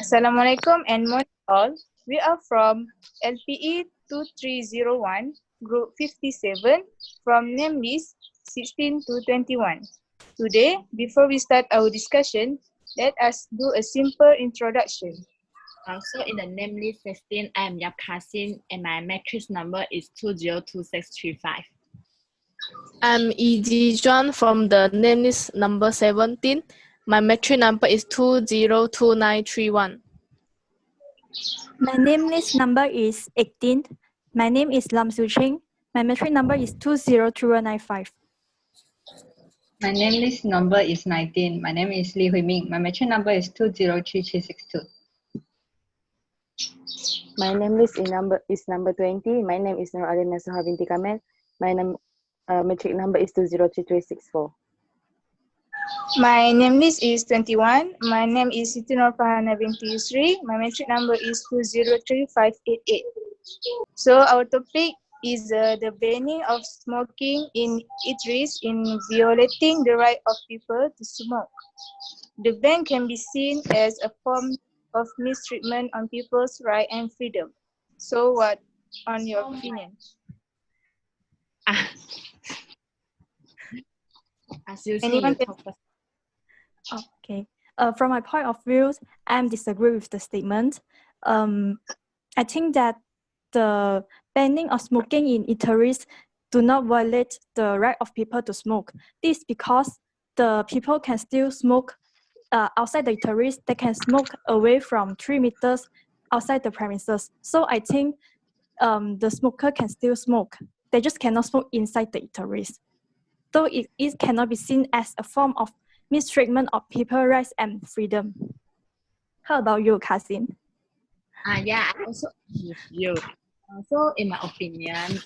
Assalamualaikum and morning all. We are from LPE 2301, Group 57, from name list 16 to 21. Today, before we start our discussion, let us do a simple introduction. So in the name list 16, I am Yap Kasin and my matrix number is 202635. I'm E.G. John from the name list number 17. My matric number is 202931. My name list number is 18. My name is Lam Su Ching. My matric number is 203195. My name list number is 19. My name is Li Hui Ming. My matric number is 203362. My name list is number 20. My name is Nur Alina Suha binti Kamel. My matric number is 203364. My name list is 21. My name is Siti Nur Fahana binti Yusri. My matric number is 203588. So our topic is the banning of smoking in eateries in violating the right of people to smoke. The ban can be seen as a form of mistreatment on people's right and freedom. So what on your opinion? As you see, Anyone you can- talk first. Okay. From my point of view, I disagree with the statement. I think that the banning of smoking in eateries do not violate the right of people to smoke. This is because the people can still smoke outside the eateries. They can smoke away from 3 meters outside the premises. So I think the smoker can still smoke. They just cannot smoke inside the eateries. So it cannot be seen as a form of mistreatment of people's rights and freedom. How about you, Kasin? Yeah, I also agree with you. So in my opinion,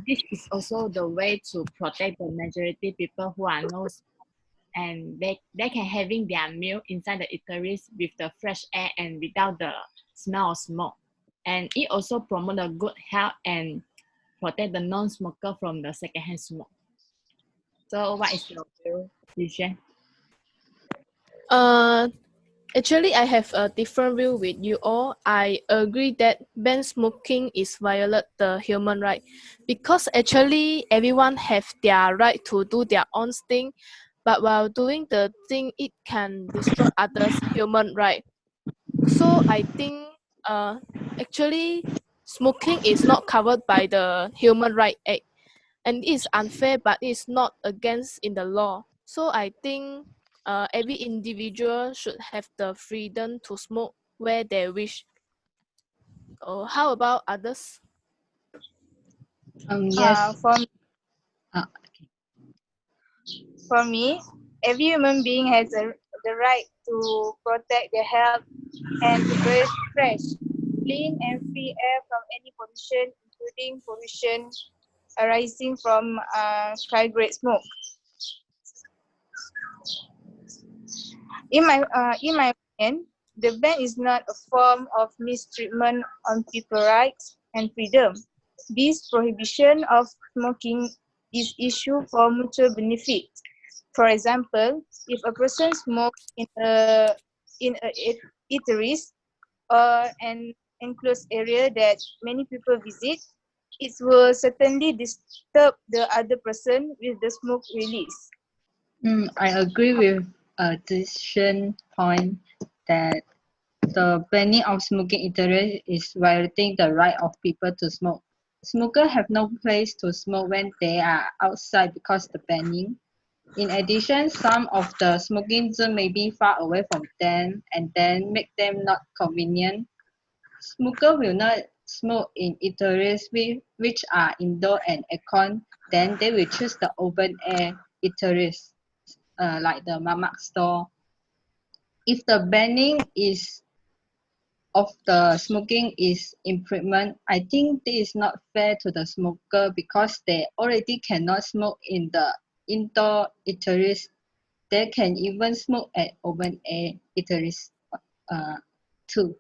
this is also the way to protect the majority people who are no and they can having their meal inside the eateries with the fresh air and without the smell of smoke. And it also promote a good health and protect the non-smoker from the secondhand smoke. So what is your view, Yushen? Actually, I have a different view with you all. I agree that ban smoking is violate the human right because actually everyone have their right to do their own thing, but while doing the thing, it can destroy others' human right. So I think actually smoking is not covered by the Human Right Act and it's unfair, but it's not against in the law. So I think every individual should have the freedom to smoke where they wish. How about others? Yes. For me, every human being has the right to protect their health and to breathe fresh, clean and free air from any pollution, including pollution arising from high-grade smoke. In my opinion, the ban is not a form of mistreatment on people's rights and freedom. This prohibition of smoking is issued for mutual benefit. For example, if a person smokes in a eateries or an enclosed area that many people visit, it will certainly disturb the other person with the smoke release. I agree with decision point that the banning of smoking eateries is violating the right of people to smoke. Smokers have no place to smoke when they are outside because the banning. In addition, some of the smoking zones may be far away from them and then make them not convenient. Smokers will not smoke in eateries which are indoor and aircon, then they will choose the open air eateries like the mamak store. If the banning is of the smoking is improvement, I think this is not fair to the smoker because they already cannot smoke in the indoor eateries. They can even smoke at open air eateries too.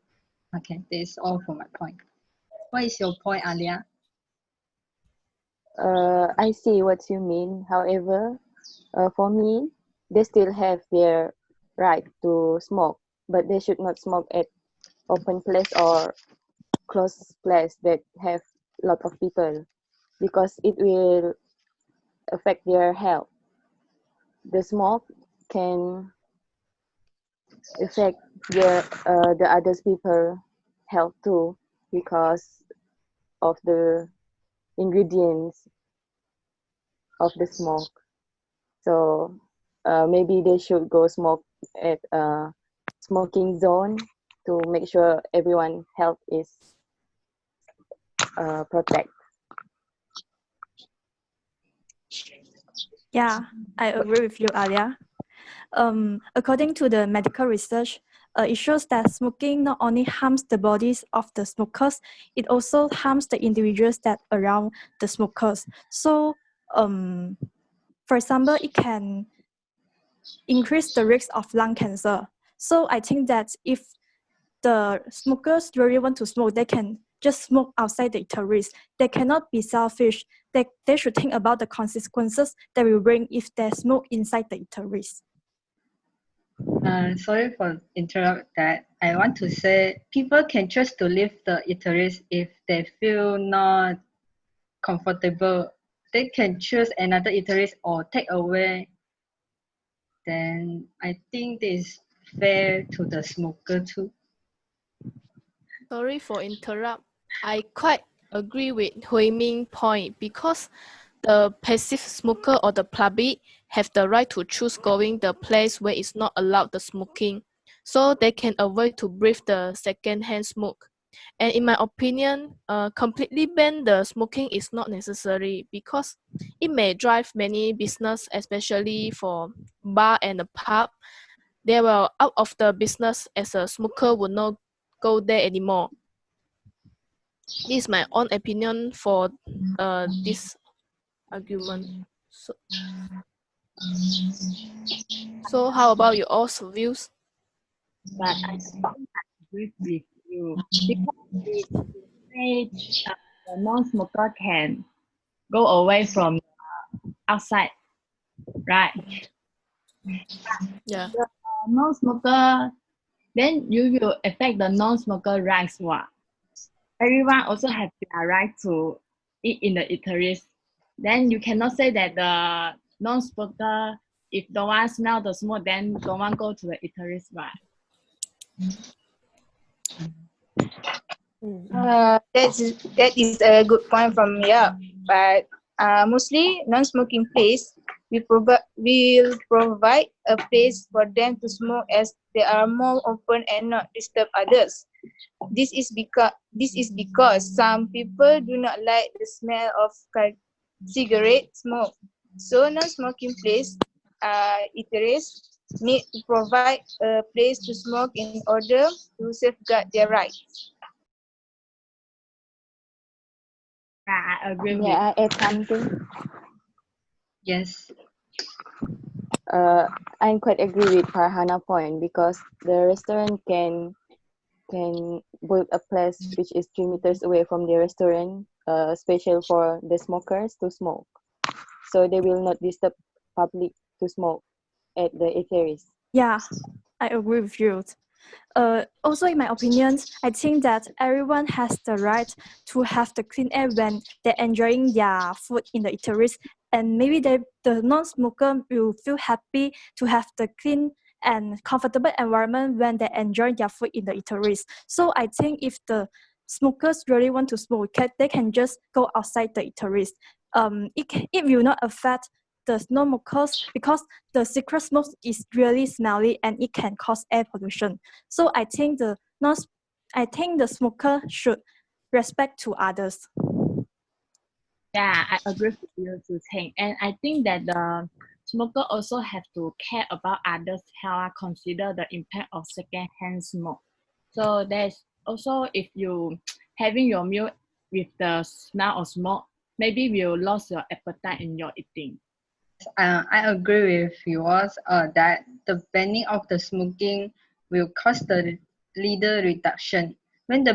Okay, that is all for my point. What is your point, Alia? I see what you mean. However, for me, they still have their right to smoke but they should not smoke at open place or closed place that have lot of people, because it will affect their health. The smoke can affect the others people health too, because of the ingredients of the smoke. So maybe they should go smoke at a smoking zone to make sure everyone health is protected. Yeah, I agree with you, Alia. According to the medical research, it shows that smoking not only harms the bodies of the smokers, it also harms the individuals that around the smokers. So, for example, it can increase the risk of lung cancer. So I think that if the smokers really want to smoke, they can just smoke outside the eateries. They cannot be selfish. They should think about the consequences that will bring if they smoke inside the eateries. Sorry for interrupt that. I want to say people can choose to leave the eateries if they feel not comfortable. They can choose another eateries or take away. Then I think this is fair to the smoker too. Sorry for interrupt. I quite agree with Hui Ming point because the passive smoker or the public have the right to choose going the place where it's not allowed the smoking, so they can avoid to breathe the second-hand smoke. And in my opinion, completely ban the smoking is not necessary because it may drive many business, especially for bar and the pub. They were out of the business as a smoker would not go there anymore. This is my own opinion for this argument. So how about your all's views? But I agree with you because it says the non-smoker can go away from outside, right? Yeah. The non-smoker, then you will affect the non-smoker rights. What? Everyone also have their right to eat in the eateries. Then you cannot say that the non-smoker, if don't want smell the smoke, then don't want go to the eateries, right? That is a good point from here. But mostly non-smoking place will provide a place for them to smoke as they are more open and not disturb others. This is because some people do not like the smell of cigarette smoke. So non-smoking place, eateries need to provide a place to smoke in order to safeguard their rights. Yeah, I agree May with. I add something? Yes. I'm quite agree with Farhana point, because the restaurant can build a place which is 3 meters away from the restaurant, special for the smokers to smoke, so they will not disturb public to smoke at the eateries. Yeah, I agree with you. Also, in my opinion, I think that everyone has the right to have the clean air when they're enjoying their food in the eateries, and maybe the non-smoker will feel happy to have the clean and comfortable environment when they enjoy their food in the eateries. So I think if the smokers really want to smoke, they can just go outside the eateries. It will not affect the non-smokers because the secret smoke is really smelly and it can cause air pollution. So I think the smoker should respect to others. Yeah, I agree with you too, Ting. And I think that the smoker also have to care about others' health, consider the impact of secondhand smoke. So there's also if you having your meal with the smell of smoke, maybe will lose your appetite in your eating. I agree with yours that the banning of the smoking will cause the leader reduction. When the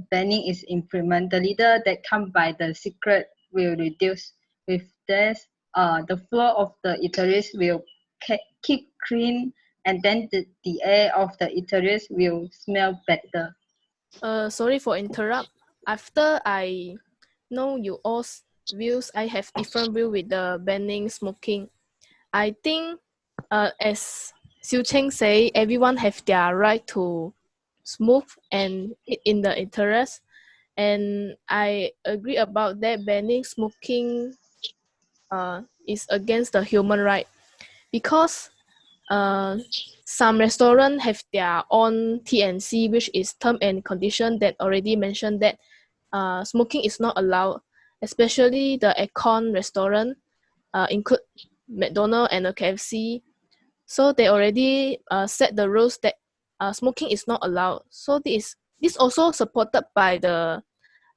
banning is implemented, the leader that come by the secret will reduce. With this, the floor of the eateries will keep clean and then the air of the eateries will smell better. Sorry for interrupt. After I know you all's views, I have different view with the banning smoking. I think, as Xiu Cheng say, everyone have their right to smoke and eat in the interest. And I agree about that. Banning smoking is against the human right, because some restaurants have their own TNC, which is term and condition that already mentioned that smoking is not allowed, especially the Aircon restaurant, include McDonald's and a KFC. So they already set the rules that smoking is not allowed. So this also supported by the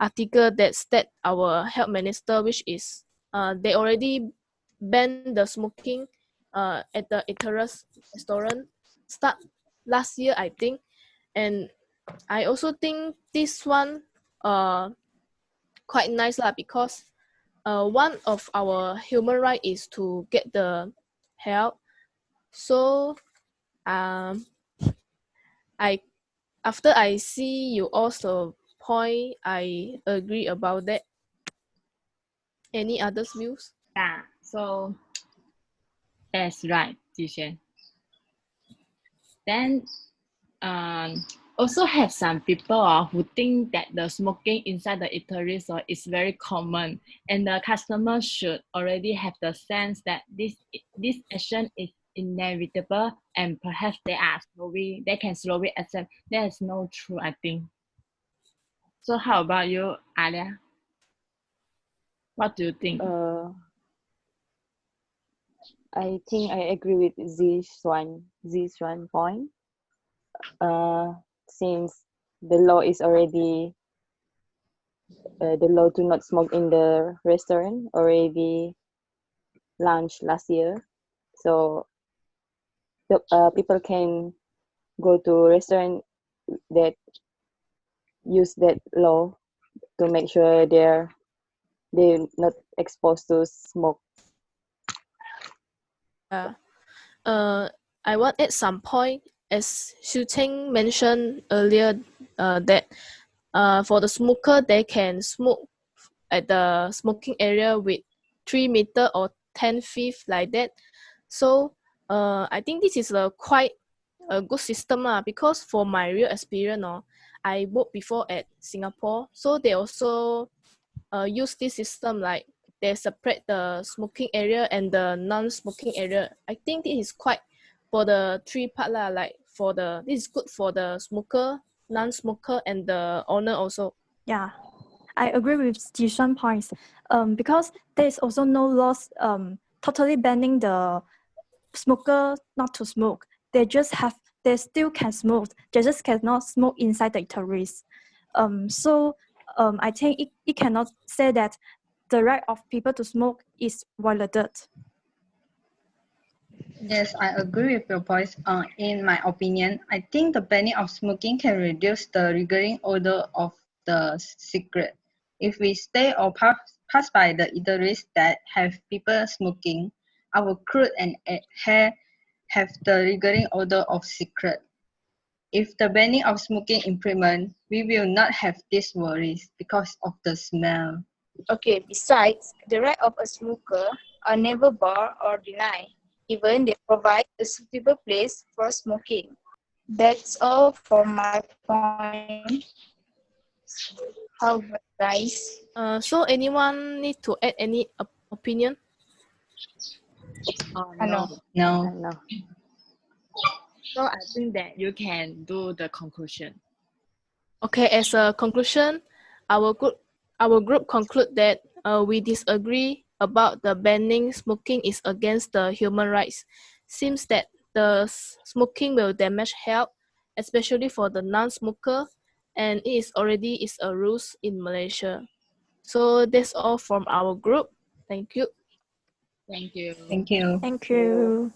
article that state our health minister, which is they already banned the smoking at the Iterus restaurant start last year, I think. And I also think this one quite nice lah, because one of our human right is to get the help. So I after I see you also point, I agree about that. Any others views? Yeah, so that's right, Jishan. Then also have some people who think that the smoking inside the eateries is very common, and the customer should already have the sense that this action is inevitable, and perhaps they can slowly accept. That is not true, I think. So how about you, Alia? What do you think? I think I agree with this one point. Since the law is already the law to not smoke in the restaurant already launched last year, so the people can go to restaurant that use that law to make sure they're not exposed to smoke. I want at some point, as Xu Cheng mentioned earlier, that for the smoker, they can smoke at the smoking area with 3 meter or 10 feet like that. So I think this is a quite a good system because for my real experience, I worked before at Singapore, so they also use this system, like they separate the smoking area and the non-smoking area. I think this is quite for the 3 part lah, like for the this is good for the smoker, non-smoker, and the owner also. Yeah, I agree with Jishan points. Because there is also no laws totally banning the smoker not to smoke. They still can smoke. They just cannot smoke inside the eateries. So I think it cannot say that the right of people to smoke is violated. Yes, I agree with your points. In my opinion, I think the banning of smoking can reduce the lingering odor of the cigarette. If we stay or pass by the eateries that have people smoking, our clothes and hair have the lingering odor of cigarette. If the banning of smoking implement, we will not have these worries because of the smell. Okay, besides, the right of a smoker are never barred or denied. Even they provide a suitable place for smoking. That's all for my point. How guys? So anyone need to add any opinion? Oh, No. No. No. So I think that you can do the conclusion. Okay, as a conclusion, our group conclude that we disagree about the banning smoking is against the human rights. Seems that the smoking will damage health, especially for the non-smoker, and it is already a rules in Malaysia. So that's all from our group. Thank you. Thank you. Thank you. Thank you.